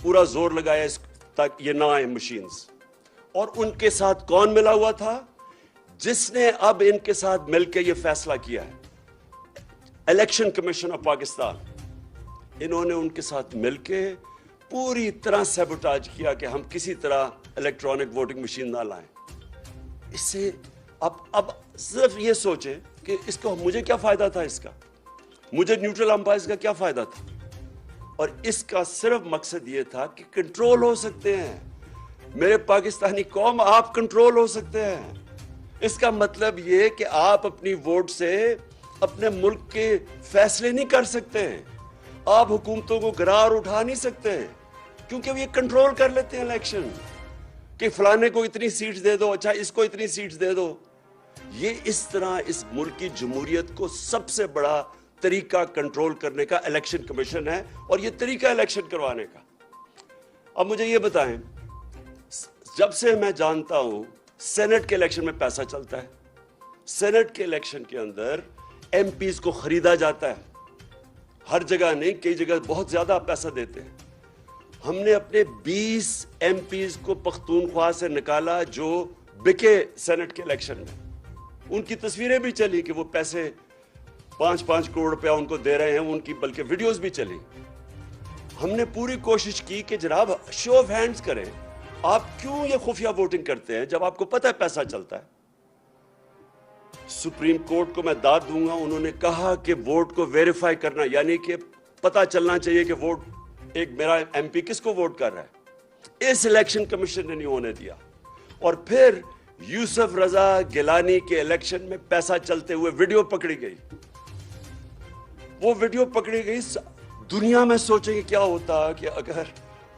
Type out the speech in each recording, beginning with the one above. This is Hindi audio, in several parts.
पूरा जोर लगाया इस तक ये ना आए मशीन्स। और उनके साथ कौन मिला हुआ था? जिसने अब इनके साथ मिलकर ये फैसला किया है, इलेक्शन कमीशन ऑफ पाकिस्तान। इन्होंने उनके साथ मिलकर पूरी तरह सैबोटाज किया कि हम किसी तरह इलेक्ट्रॉनिक वोटिंग मशीन ना लाएं। इससे अब सिर्फ ये सोचे कि इसको मुझे क्या फायदा था, इसका मुझे न्यूट्रल अंपायर्स का क्या फायदा था। और इसका सिर्फ मकसद ये था कि कंट्रोल हो सकते हैं मेरे पाकिस्तानी कौम, आप कंट्रोल हो सकते हैं। इसका मतलब ये कि आप अपनी वोट से अपने मुल्क के फैसले नहीं कर सकते हैं, आप हुकूमतों को गिरार उठा नहीं सकते हैं, क्योंकि ये कंट्रोल कर लेते हैं इलेक्शन कि फलाने को इतनी सीट्स दे दो, अच्छा इसको इतनी सीट्स दे दो। ये इस तरह इस मुल्क की जमहूरियत को सबसे बड़ा तरीका कंट्रोल करने का इलेक्शन कमीशन है, और ये तरीका इलेक्शन करवाने का। अब मुझे ये बताएं, जब से मैं जानता हूं सेनेट के इलेक्शन में पैसा चलता है, सेनेट के इलेक्शन के अंदर एमपीज को खरीदा जाता है, हर जगह नहीं, कई जगह बहुत ज्यादा पैसा देते हैं। हमने अपने 20 एमपीज को पख्तूनख्वा से निकाला जो बिके सेनेट के इलेक्शन में। उनकी तस्वीरें भी चली कि वो पैसे 5-5 करोड़ रुपया उनको दे रहे हैं, उनकी बल्कि वीडियोस भी चली। हमने पूरी कोशिश की कि जनाब शो ऑफ हैंड्स करें, आप क्यों ये खुफिया वोटिंग करते हैं जब आपको पता है पैसा चलता है। सुप्रीम कोर्ट को मैं दाद दूंगा, उन्होंने कहा कि वोट को वेरीफाई करना, यानी कि पता चलना चाहिए कि वोट एक मेरा एमपी किसको वोट कर रहा है। इस इलेक्शन कमीशन ने नहीं होने दिया। और फिर यूसुफ रजा गिलानी के इलेक्शन में पैसा चलते हुए वीडियो पकड़ी गई। वो वीडियो पकड़ी गई। दुनिया में सोचेंगे क्या होता कि अगर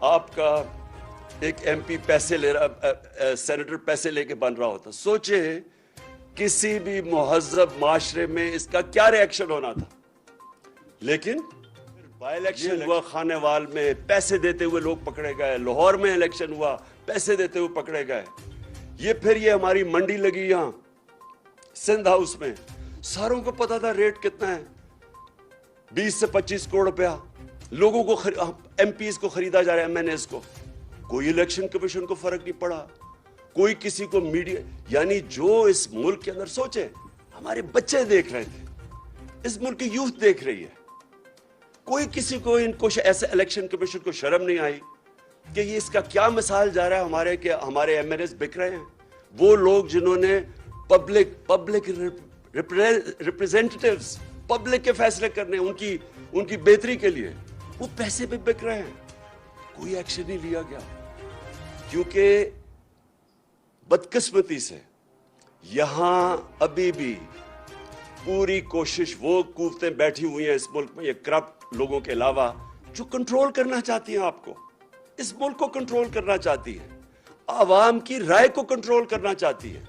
आपका एक एमपी पैसे ले रहा, सेनेटर पैसे लेके बन रहा होता। सोचे किसी भी मुहज्जब माशरे में इसका क्या रिएक्शन होना था। लेकिन बाय इलेक्शन हुआ खानेवाल में, पैसे देते हुए लोग पकड़े गए। लाहौर में इलेक्शन हुआ, पैसे देते हुए पकड़े गए। ये हमारी मंडी लगी यहां सिंध हाउस में, सारों को पता था रेट कितना है, 20 से 25 करोड़ रुपया लोगों को एमपीज को खरीदा जा रहा है, एमएनएस को। कोई इलेक्शन कमीशन को फर्क नहीं पड़ा, कोई किसी को मीडिया, यानी जो इस मुल्क के अंदर सोचे, हमारे बच्चे देख रहे थे, इस मुल्क की यूथ देख रही है, कोई किसी को इनको ऐसे इलेक्शन कमीशन को शर्म नहीं आई कि ये इसका क्या मिसाल जा रहा है हमारे एमएनएस बिक रहे हैं। वो लोग जिन्होंने पब्लिक रिप्रेजेंटेटिव्स, पब्लिक के फैसले करने, उनकी बेहतरी के लिए, वो पैसे पे बिक रहे हैं। कोई एक्शन नहीं लिया गया, क्योंकि बदकिस्मती से यहां अभी भी पूरी कोशिश, वो कुव्वतें बैठी हुई हैं इस मुल्क में, ये करप्ट लोगों के अलावा, जो कंट्रोल करना चाहती हैं आपको, इस मुल्क को कंट्रोल करना चाहती है, आवाम की राय को कंट्रोल करना चाहती है।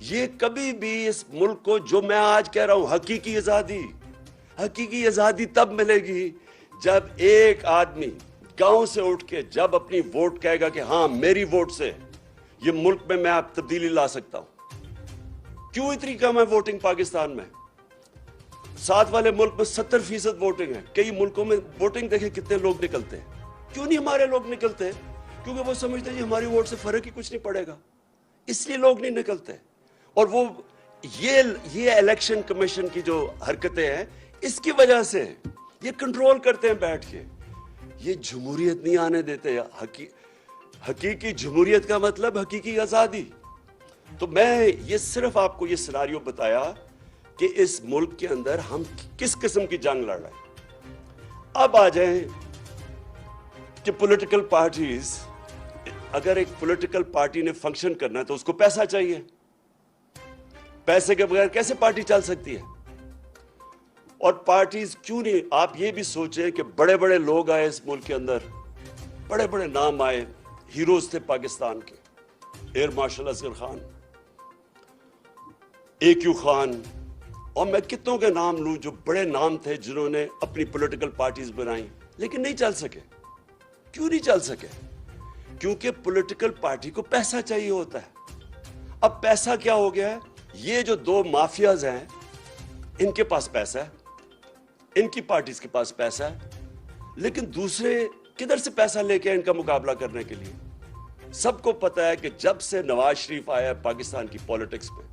ये कभी भी इस मुल्क को, जो मैं आज कह रहा हूं, हकीकी आजादी तब मिलेगी जब एक आदमी गांव से उठ के जब अपनी वोट कहेगा कि हाँ मेरी वोट से ये मुल्क में मैं आप तब्दीली ला सकता हूं। क्यों इतनी कम है वोटिंग पाकिस्तान में? साथ वाले मुल्क में 70% वोटिंग है। कई मुल्कों में वोटिंग देखे कितने लोग निकलते हैं। क्यों नहीं हमारे लोग निकलते? क्योंकि वो समझते हैं हमारी वोट से फर्क ही कुछ नहीं पड़ेगा, इसलिए लोग नहीं निकलते। और वो ये इलेक्शन कमीशन की जो हरकतें हैं, इसकी वजह से ये कंट्रोल करते हैं बैठ के, ये जमहूरियत नहीं आने देते। हकीकी जमहूरियत का मतलब हकीकी आजादी। तो मैं ये सिर्फ आपको ये सिनारियो बताया कि इस मुल्क के अंदर हम किस किस्म की जंग लड़ रहे हैं। अब आ जाएं कि पॉलिटिकल पार्टीज, अगर एक पॉलिटिकल पार्टी ने फंक्शन करना है तो उसको पैसा चाहिए। पैसे के बगैर कैसे पार्टी चल सकती है? और पार्टीज क्यों नहीं, आप ये भी सोचें कि बड़े बड़े लोग आए इस मुल्क के अंदर, बड़े बड़े नाम आए, हीरोज थे पाकिस्तान के, air marshal Asghar Khan, AQ Khan, और मैं कितनों के नाम लूं जो बड़े नाम थे जिन्होंने अपनी पॉलिटिकल पार्टीज बनाई, लेकिन नहीं चल सके। क्यों नहीं चल सके? क्योंकि पॉलिटिकल पार्टी को पैसा चाहिए होता है। अब पैसा क्या हो गया है, ये जो दो माफियाज हैं इनके पास पैसा है, इनकी पार्टीज के पास पैसा है, लेकिन दूसरे किधर से पैसा लेके इनका मुकाबला करने के लिए? सबको पता है कि जब से नवाज शरीफ आया पाकिस्तान की पॉलिटिक्स में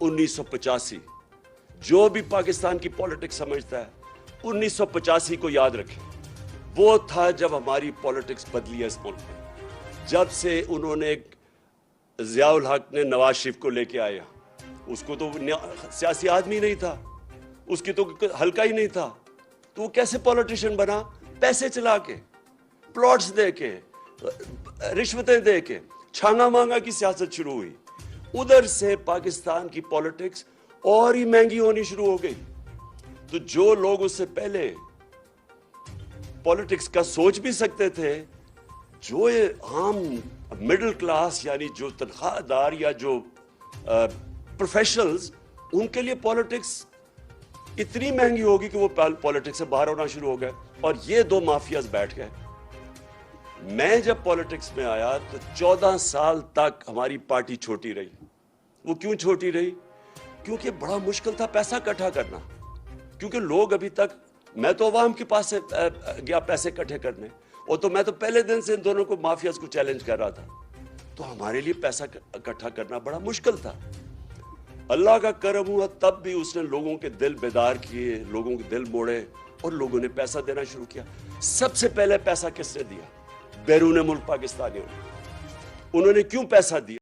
1985, जो भी पाकिस्तान की पॉलिटिक्स समझता है 1985 को याद रखें, वो था जब हमारी पॉलिटिक्स बदली है इस मुल्क में। जब से उन्होंने ज़ियाउल हक ने नवाज शरीफ को लेके आया, उसको तो सियासी आदमी नहीं था, उसकी तो हल्का ही नहीं था, तो वो कैसे पॉलिटिशियन बना? पैसे चला के, प्लॉट्स दे के, रिश्वतें दे के, छांगा मांगा की सियासत शुरू हुई। उधर से पाकिस्तान की पॉलिटिक्स और ही महंगी होनी शुरू हो गई। तो जो लोग उससे पहले पॉलिटिक्स का सोच भी सकते थे, जो ये आम मिडिल क्लास यानी जो तनख्वाहदार या जो प्रोफेशनल्स, उनके लिए पॉलिटिक्स इतनी महंगी होगी कि वो पॉलिटिक्स से बाहर होना शुरू हो गए। और ये दो माफियाज बैठ गए। मैं जब पॉलिटिक्स में आया तो 14 साल तक हमारी पार्टी छोटी रही। वो क्यों छोटी रही? क्योंकि बड़ा मुश्किल था पैसा इकट्ठा करना, क्योंकि लोग अभी तक, मैं तो अवाम के पास से गया पैसे इकट्ठे करने, और तो मैं तो पहले दिन से इन दोनों को माफियाज को चैलेंज कर रहा था, तो हमारे लिए पैसा इकट्ठा करना बड़ा मुश्किल था। अल्लाह का करम हुआ, तब भी उसने लोगों के दिल बेदार किए, लोगों के दिल मोड़े, और लोगों ने पैसा देना शुरू किया। सबसे पहले पैसा किसने दिया? बैरून मुल्क पाकिस्तानियों ने। उन्होंने क्यों पैसा दिया?